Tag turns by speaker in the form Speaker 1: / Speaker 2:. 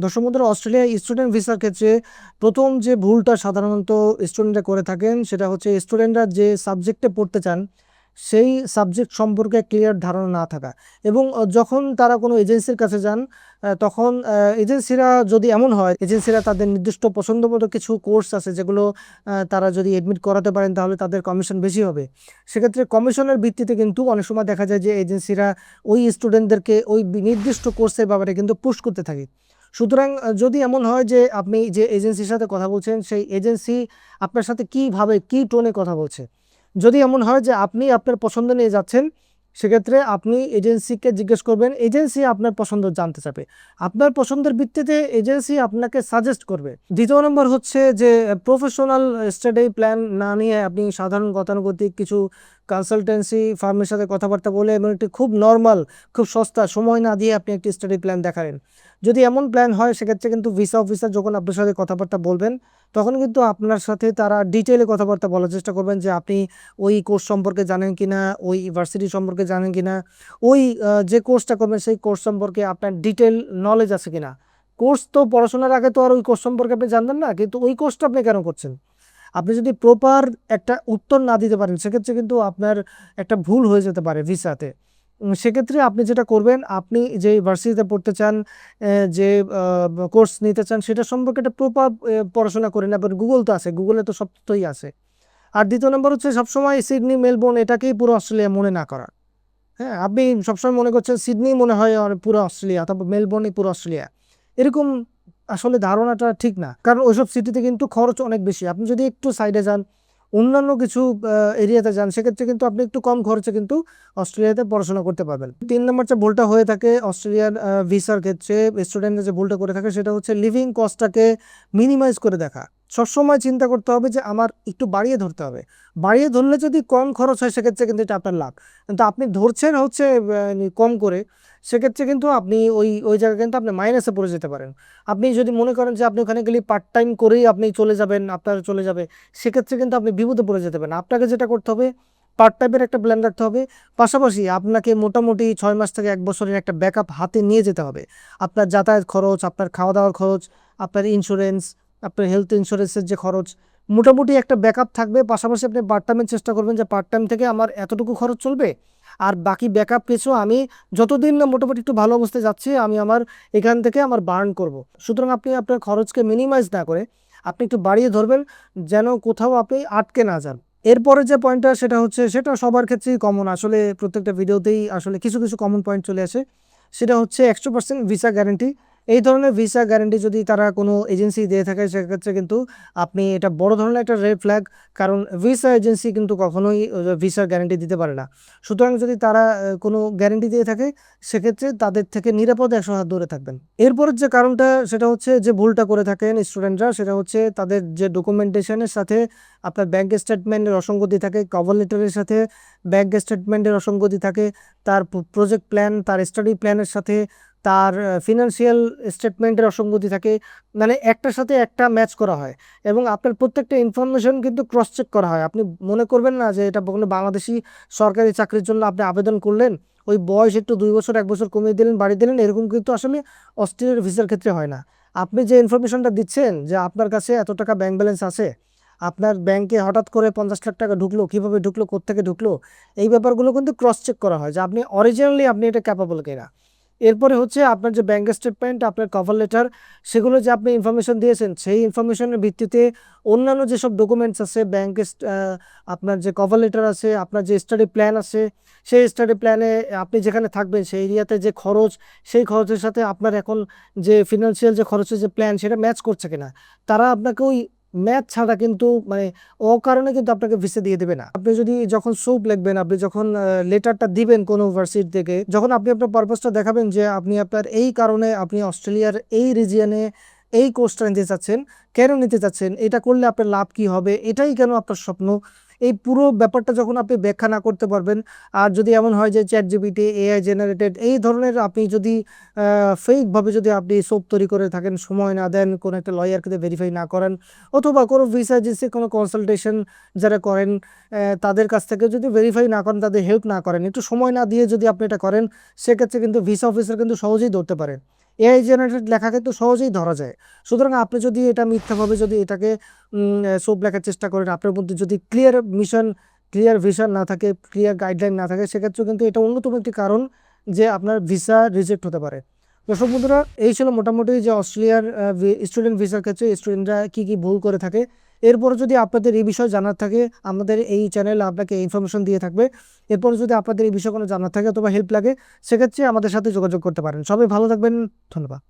Speaker 1: দর্শক বন্ধুরা, অস্ট্রেলিয়ায় স্টুডেন্ট ভিসার ক্ষেত্রে প্রথম যে ভুলটা সাধারণত স্টুডেন্টরা করে থাকেন সেটা হচ্ছে স্টুডেন্টরা যে সাবজেক্টে পড়তে চান সেই সাবজেক্ট সম্পর্কে ক্লিয়ার ধারণা না থাকা। এবং যখন তারা কোনো এজেন্সির কাছে যান তখন এজেন্সিরা যদি এমন হয়, এজেন্সিরা তাদের নির্দিষ্ট পছন্দ মতো কিছু কোর্স আছে যেগুলো তারা যদি এডমিট করাতে পারেন তাহলে তাদের কমিশন বেশি হবে। সেক্ষেত্রে কমিশনের ভিত্তিতে কিন্তু অনেক সময় দেখা যায় যে এজেন্সিরা ওই স্টুডেন্টদেরকে ওই নির্দিষ্ট কোর্সের ব্যাপারে কিন্তু পুশ করতে থাকে। সুতরাং যদি এমন হয় যে আপনি যে এজেন্সির সাথে কথা বলছেন সেই এজেন্সি আপনার সাথে কীভাবে কী টোনে কথা বলছে, যদি এমন হয় যে আপনি আপনার পছন্দ নিয়ে যাচ্ছেন, সেক্ষেত্রে আপনি এজেন্সিকে জিজ্ঞেস করবেন, এজেন্সি আপনার পছন্দ জানতে চাবে, আপনার পছন্দের ভিত্তিতে এজেন্সি আপনাকে সাজেস্ট করবে। দ্বিতীয় নম্বর হচ্ছে যে প্রফেশনাল স্টাডি প্ল্যান না নিয়ে আপনি সাধারণ গতানুগতিক কিছু কনসালটেন্সি ফার্মের সাথে কথাবার্তা বলে এবং একটি খুব নর্মাল, খুব সস্তা সময় না দিয়ে আপনি একটি স্টাডি প্ল্যান দেখালেন। যদি এমন প্ল্যান হয় সেক্ষেত্রে কিন্তু ভিসা অফিসার যখন আপনার সাথে কথাবার্তা বলবেন তখন কিন্তু আপনার সাথে তারা ডিটেলে কথাবার্তা বলার চেষ্টা করবেন যে আপনি ওই কোর্স সম্পর্কে জানেন কিনা, ওই ইউনিভার্সিটি সম্পর্কে জানেন কিনা, ওই যে কোর্সটা করবেন সেই কোর্স সম্পর্কে আপনার ডিটেল নলেজ আছে কিনা। কোর্স তো পড়াশোনার আগে তো আর ওই কোর্স সম্পর্কে আপনি জানতেন না, কিন্তু ওই কোর্সটা আপনি কেন করছেন? আপনি যদি প্রপার একটা উত্তর না দিতে পারেন সেক্ষেত্রে কিন্তু আপনার একটা ভুল হয়ে যেতে পারে ভিসাতে। সেক্ষেত্রে আপনি যেটা করবেন, আপনি যে ভার্সিটিতে পড়তে চান, যে কোর্স নিতে চান সেটা সম্পর্কে একটা প্রপার পড়াশোনা করে নেবেন। গুগল তো আছে, গুগলে তো সব তথ্যই আছে। আর দ্বিতীয় নম্বর হচ্ছে সবসময় সিডনি মেলবোর্ন এটাকেই পুরো অস্ট্রেলিয়া মনে না করা। হ্যাঁ, আপনি সবসময় মনে করছেন সিডনি মনে হয় পুরো অস্ট্রেলিয়া, তারপর মেলবোর্নই পুরো অস্ট্রেলিয়া, এরকম আসলে ধারণাটা ঠিক না। কারণ ওইসব সিটিতে কিন্তু খরচ অনেক বেশি। আপনি যদি একটু সাইডে যান, অন্যান্য কিছু এরিয়াতে যান, সেক্ষেত্রে কিন্তু আপনি একটু কম খরচে কিন্তু অস্ট্রেলিয়াতে পড়াশোনা করতে পারবেন। 3 নম্বর যে ভুলটা হয়ে থাকে অস্ট্রেলিয়ার ভিসার ক্ষেত্রে স্টুডেন্টরা যে ভুলটা করে থাকে সেটা হচ্ছে লিভিং কস্টটাকে মিনিমাইজ করে দেখা। সবসময় চিন্তা করতে হবে যে আমার একটু বাড়িয়ে ধরতে হবে, বাড়িয়ে ধরলে যদি কম খরচ হয় সেক্ষেত্রে কিন্তু এটা আপনার লাভ। কিন্তু আপনি ধরছেন হচ্ছে কম করে, সেক্ষেত্রে কিন্তু আপনি ওই ওই জায়গায় কিন্তু আপনি মাইনাসে পড়ে যেতে পারেন। আপনি যদি মনে করেন যে আপনি ওখানে গেলে পার্ট টাইম করেই আপনি চলে যাবেন, আপনার চলে যাবে, সেক্ষেত্রে কিন্তু আপনি বিপদে পড়ে যেতে পারেন। আপনাকে যেটা করতে হবে, পার্ট টাইমের একটা প্ল্যান রাখতে হবে, পাশাপাশি আপনাকে মোটামুটি 6 মাস থেকে 1 বছরের একটা ব্যাকআপ হাতে নিয়ে যেতে হবে। আপনার যাতায়াত খরচ, আপনার খাওয়া দাওয়ার খরচ, আপনার ইন্স্যুরেন্স, আপনার হেলথ ইন্স্যুরেন্সের যে খরচ, মোটামুটি একটা ব্যাকআপ থাকবে। পাশাপাশি আপনি পার্ট টাইমের চেষ্টা করবেন যে পার্ট টাইম থেকে আমার এতটুকু খরচ চলবে, আর বাকি ব্যাকআপ কিছু আমি যতদিন না মোটামুটি একটু ভালো অবস্থায় যাচ্ছি আমি আমার এখান থেকে আমার বার্ন করব। সুতরাং আপনি আপনার খরচকে মিনিমাইজ না করে আপনি একটু বাড়িয়ে ধরবেন যেন কোথাও আপনি আটকে না যান। এরপরে যে পয়েন্টটা সেটা হচ্ছে, সেটা সবার ক্ষেত্রেই কমন, আসলে প্রত্যেকটা ভিডিওতেই আসলে কিছু কিছু কমন পয়েন্ট চলে আসে। সেটা হচ্ছে 100% ভিসা গ্যারেন্টি। এই ধরনের ভিসা গ্যারেন্টি যদি তারা কোনো এজেন্সি দিয়ে থাকে সেক্ষেত্রে কিন্তু আপনি এটা বড় ধরনের একটা রেড ফ্ল্যাগ। কারণ ভিসা এজেন্সি কিন্তু কখনোই ভিসার গ্যারেন্টি দিতে পারে না। সুতরাং যদি তারা কোনো গ্যারেন্টি দিয়ে থাকে সেক্ষেত্রে তাদের থেকে নিরাপদে 100 হাত দূরে থাকবেন। এরপরের যে কারণটা সেটা হচ্ছে, যে ভুলটা করে থাকেন স্টুডেন্টরা সেটা হচ্ছে তাদের যে ডকুমেন্টেশনের সাথে আপনার ব্যাংক স্টেটমেন্টের অসঙ্গতি থাকে, কভার লেটারের সাথে ব্যাংক স্টেটমেন্টের অসঙ্গতি থাকে, তার প্রজেক্ট প্ল্যান, তার স্টাডি প্ল্যানের সাথে তার ফিনান্সিয়াল স্টেটমেন্টের অসঙ্গতি থাকে। মানে একটার সাথে একটা ম্যাচ করা হয় এবং আপনার প্রত্যেকটা ইনফরমেশন কিন্তু ক্রস চেক করা হয়। আপনি মনে করবেন না যে এটা কোনো বাংলাদেশি সরকারি চাকরির জন্য আপনি আবেদন করলেন, ওই বয়স একটু 2 বছর 1 বছর কমিয়ে দিলেন, বাড়িয়ে দিলেন, এরকম কিন্তু আসলে অস্ট্রেলিয়ার ভিসার ক্ষেত্রে হয় না। আপনি যে ইনফরমেশনটা দিচ্ছেন যে আপনার কাছে এত টাকা ব্যাংক ব্যালেন্স আছে, আপনার ব্যাংকে হঠাৎ করে 50 লাখ টাকা ঢুকলো, কীভাবে ঢুকলো, কোত্থেকে ঢুকলো, এই ব্যাপারগুলো কিন্তু ক্রস চেক করা হয় যে আপনি অরিজিনালি আপনি এটা ক্যাপাবল কিনা। এরপরে হচ্ছে আপনার যে ব্যাংক স্টেটমেন্ট, আপনার কভার লেটার, সেগুলো যে আপনি ইনফরমেশন দিয়েছেন সেই ইনফরমেশনের ভিত্তিতে অন্যান্য যেসব ডকুমেন্টস আছে, আপনার যে কভার লেটার আছে, আপনার যে স্টাডি প্ল্যান আছে, সেই স্টাডি প্ল্যানে আপনি যেখানে থাকবেন সেই এরিয়াতে যে খরচ, সেই খরচের সাথে আপনার এখন যে ফিনান্সিয়াল যে খরচের যে প্ল্যান সেটা ম্যাচ করছে কিনা। তারা আপনাকে ওই ম্যাথ ছাড়া কিন্তু মানে অকারণে কিন্তু আপনাকে ভিসা দিয়ে দেবে না। আপনি যদি যখন সৌপ লিখবেন, আপনি যখন লেটারটা দিবেন কোনো ইউনিভার্সিটি থেকে, যখন আপনি আপনার পারপাসটা দেখাবেন যে আপনি আপনার এই কারণে আপনি অস্ট্রেলিয়ার এই রিজিয়নে এই কোর্সটা নিতে চাচ্ছেন, কেন নিতে চাচ্ছেন, এটা করলে আপনার লাভ কি হবে, এটাই কেন আপনার স্বপ্ন, এই পুরো ব্যাপারটা যখন আপনি ব্যাখ্যা না করতে পারবেন, আর যদি এমন হয় যে চ্যাট জিপিটি, এআই জেনারেটেড এই ধরনের আপনি যদি ফেকভাবে যদি আপনি সোপ তৈরি করে থাকেন, সময় না দেন, কোনো একটা লয়ারকে ভেরিফাই না করেন, অথবা কোনো ভিসা এজেন্সি কোনো কনসালটেশন যারা করেন তাদের কাছ থেকে যদি ভেরিফাই না করেন, তাদের হেল্প না করেন, একটু সময় না দিয়ে যদি আপনি এটা করেন, সেক্ষেত্রে কিন্তু ভিসা অফিসার কিন্তু সহজেই ধরতে পারেন। এআই জেনারেটেড লেখা কিন্তু সহজেই ধরা যায়। সুতরাং আপনি যদি এটা মিথ্যাভাবে যদি এটাকে সব লেখার চেষ্টা করেন, আপনার মধ্যে যদি ক্লিয়ার ভিশন না থাকে, ক্লিয়ার গাইডলাইন না থাকে, সেক্ষেত্রে কিন্তু এটা অন্যতম একটি কারণ যে আপনার ভিসা রিজেক্ট হতে পারে। দর্শক বন্ধুরা, এই ছিল মোটামুটি যে অস্ট্রেলিয়ার স্টুডেন্ট ভিসার ক্ষেত্রে স্টুডেন্টরা কি ভুল করে থাকে। এরপরে যদি আপনাদের এই বিষয় জানার থাকে, আমাদের এই চ্যানেল আপনাকে ইনফরমেশন দিয়ে থাকবে। এরপরে যদি আপনাদের এই বিষয়ে কোনো জানার থাকে অথবা হেল্প লাগে, সেক্ষেত্রে আমাদের সাথে যোগাযোগ করতে পারেন। সবাই ভালো থাকবেন, ধন্যবাদ।